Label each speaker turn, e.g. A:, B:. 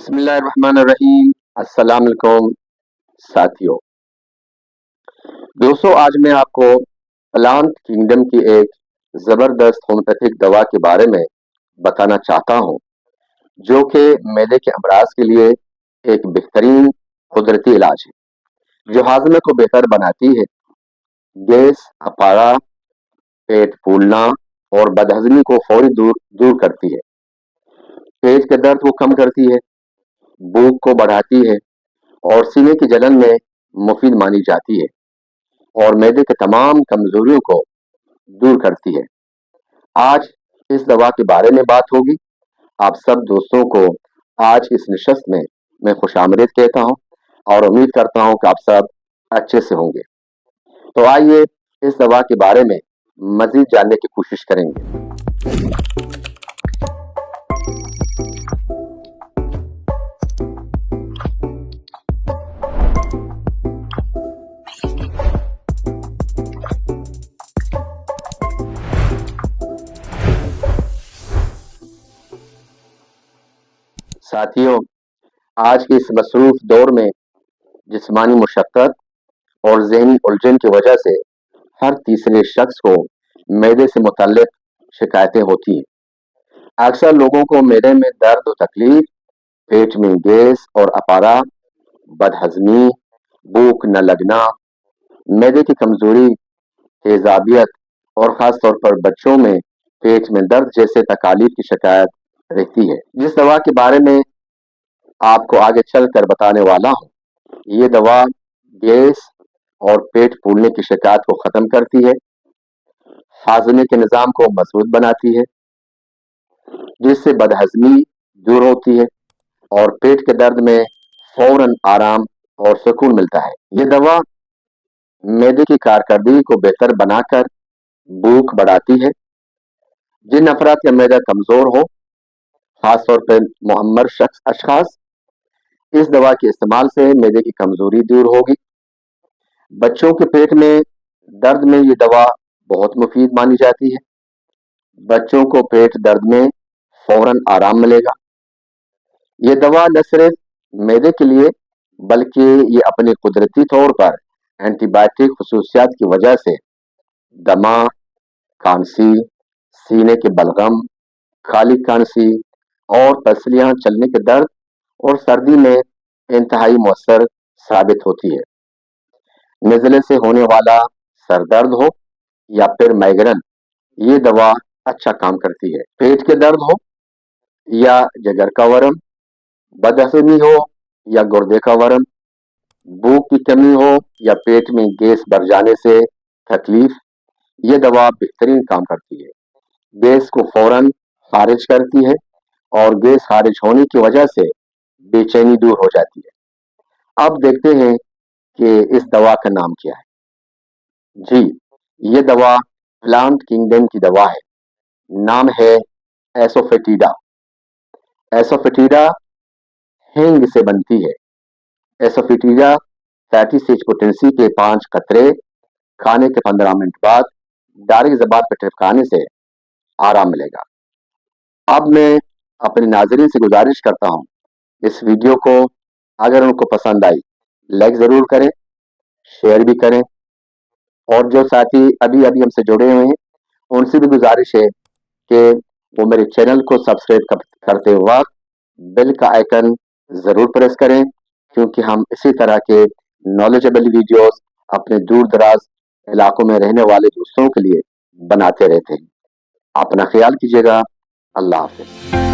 A: बिस्मिल्लाहिर्रहमानिर्रहीम। अस्सलाम वालेकुम साथियों। दोस्तों, आज मैं आपको प्लांट किंगडम की एक जबरदस्त होम्योपैथिक दवा के बारे में बताना चाहता हूं, जो कि मैदे के अमराज के लिए एक बेहतरीन कुदरती इलाज है, जो हाजमे को बेहतर बनाती है, गैस, अपारा, पेट फूलना और बदहजमी को फौरी दूर दूर करती है, पेट के दर्द को कम करती है, भूख को बढ़ाती है और सीने की जलन में मुफीद मानी जाती है और मैदे के तमाम कमजोरियों को दूर करती है। आज इस दवा के बारे में बात होगी। आप सब दोस्तों को आज इस नशस्त में मैं खुशामदीद कहता हूं और उम्मीद करता हूं कि आप सब अच्छे से होंगे। तो आइए इस दवा के बारे में मजीद जानने की कोशिश करेंगे। साथियों, आज के इस मसरूफ दौर में जिस्मानी मुशक्कत और ज़हनी उलझन की वजह से हर तीसरे शख्स को मैदे से मुतल्लिक शिकायतें होती हैं। अक्सर लोगों को मैदे में दर्द और तकलीफ, पेट में गैस और अपारा, बदहजमी, भूख न लगना, मैदे की कमजोरी, तेजाबियत और ख़ास तौर पर बच्चों में पेट में दर्द जैसे तकालीफ की शिकायत रहती है। जिस दवा के बारे में आपको आगे चलकर बताने वाला हूँ, ये दवा गैस और पेट फूलने की शिकायत को ख़त्म करती है, हाजमे के निज़ाम को मजबूत बनाती है, जिससे बदहजमी दूर होती है और पेट के दर्द में फौरन आराम और सुकून मिलता है। ये दवा मैदे की कारकर्दगी को बेहतर बनाकर भूख बढ़ाती है। जिन अफराद का मैदा कमजोर हो, खासतौर पर मुअम्मर अशखास, इस दवा के इस्तेमाल से मैदे की कमजोरी दूर होगी। बच्चों के पेट में दर्द में ये दवा बहुत मुफीद मानी जाती है। बच्चों को पेट दर्द में फौरन आराम मिलेगा। ये दवा न सिर्फ मैदे के लिए बल्कि ये अपने कुदरती तौर पर एंटीबायोटिक खसूसियात की वजह से दमा, खांसी, सीने के बलगम, खाली खांसी और पसलियां चलने के दर्द और सर्दी में इंतहाई मौसर साबित होती है। नज़ले से होने वाला सर दर्द हो या फिर माइग्रेन, ये दवा अच्छा काम करती है। पेट के दर्द हो या जिगर का वरम, बदहजमी हो या गुर्दे का वरम, भूख की कमी हो या पेट में गैस बढ़ जाने से तकलीफ, ये दवा बेहतरीन काम करती है। गैस को फौरन खारिज करती है और गैस खारिज होने की वजह से बेचैनी दूर हो जाती है। अब देखते हैं कि इस दवा का नाम क्या है। जी, ये दवा प्लांट किंगडम की दवा है। नाम है एसोफेटिडा। एसोफेटिडा हींग से बनती है। एसोफेटिडा फैटी एसिड पोटेंसी के 5 कतरे खाने के 15 मिनट बाद डायरेक्ट ज़बान पर टपकाने से आराम मिलेगा। अब मैं अपने नाज़रीन से गुजारिश करता हूँ, इस वीडियो को अगर उनको पसंद आई लाइक ज़रूर करें, शेयर भी करें और जो साथी अभी अभी हमसे जुड़े हुए हैं उनसे भी गुजारिश है कि वो मेरे चैनल को सब्सक्राइब करते वक्त बेल का आइकन ज़रूर प्रेस करें, क्योंकि हम इसी तरह के नॉलेजेबल वीडियोस अपने दूर दराज इलाकों में रहने वाले दोस्तों के लिए बनाते रहते हैं। अपना ख्याल कीजिएगा। अल्लाह हाफ़िज़।